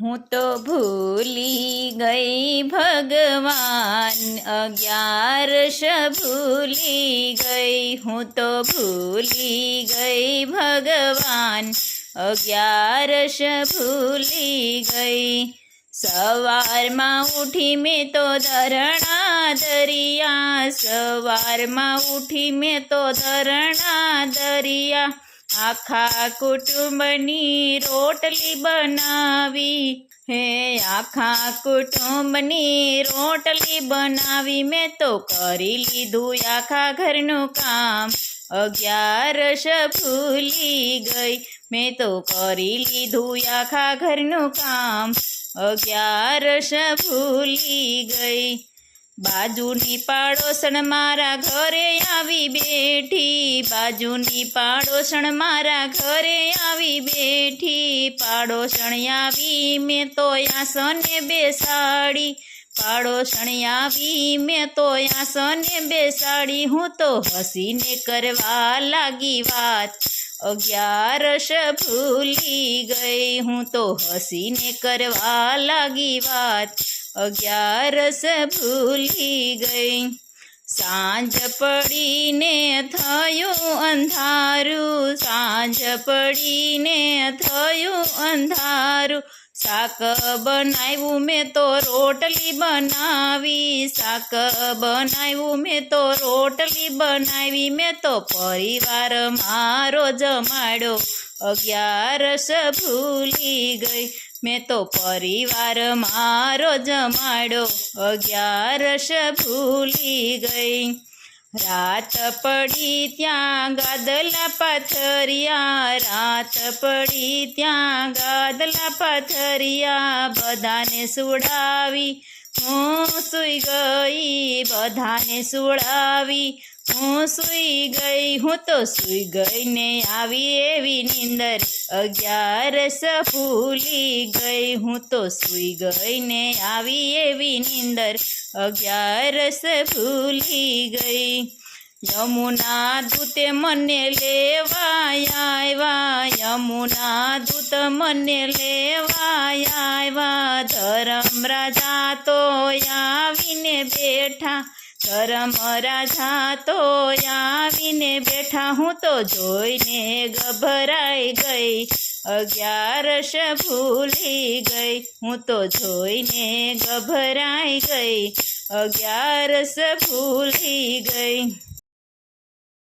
હું તો ભૂલી ગઈ ભગવાન, 11 ભૂલી ગઈ. હું તો ભૂલી ગઈ ભગવાન, 11 ભૂલી ગઈ. સવારમાં ઉઠી મેં તો ધરણા દરિયા, સવારમાં ઉઠી મેં તો ધરણા દરિયા. આખા કુટુંબની રોટલી બનાવી, હે આખા કુટુંબની રોટલી બનાવી. મેં તો કરી લીધું આખા ઘરનું કામ, 11 ભૂલી ગઈ. મેં તો કરી લીધું આખા ઘરનું કામ, 11 ભૂલી ગઈ. બાજુની પાડોશણ મારા ઘરે આવી બેઠી, બાજુની પાડોશણ મારા ઘરે આવી બેઠી. પાડોશણ આવી મેં તો આસને બેસાડી, પાડોશણ આવી મેં તો આસને બેસાડી. હું તો હસીને કરવા લાગી વાત, 11 ભૂલી ગઈ. હું તો હસીને કરવા લાગી વાત, 11 ભૂલી ગઈ. સાંજ પડીને થયું અંધારું, સાંજ પડીને થયું અંધારું. શાક બનાવ્યું મેં તો રોટલી બનાવી, શાક બનાવ્યું મેં તો રોટલી બનાવી. મેં તો પરિવાર મારો જમાડ્યો, 11 ભૂલી ગઈ. મેં તો પરિવાર મારો જમાડ્યો, 11 ભૂલી ગઈ. રાત પડી ત્યાં ગાદલા પાથર્યા, રાત પડી ત્યાં ગાદલા પાથર્યા. બધાને સુડાવી હું સૂઈ ગઈ, બધાને સુડાવી હું સૂઈ ગઈ. હું તો સૂઈ ગઈ ને આવી એવી નીંદર, 11 ભૂલી ગઈ. હું તો સૂઈ ગઈ ને આવી એવી નીંદર, 11 ભૂલી ગઈ. યમુના દૂતે મને લેવા આવ્યા, યમુના દૂત મને લેવા આવ્યા. ધર્મરાજા તો આવીને બેઠા, ધર્મરાજા તો આવીને બેઠા. હું તો જોઈને ગભરાઈ ગઈ, 11 ભૂલી ગઈ. હું તો જોઈને ગભરાઈ ગઈ, 11 ભૂલી ગઈ.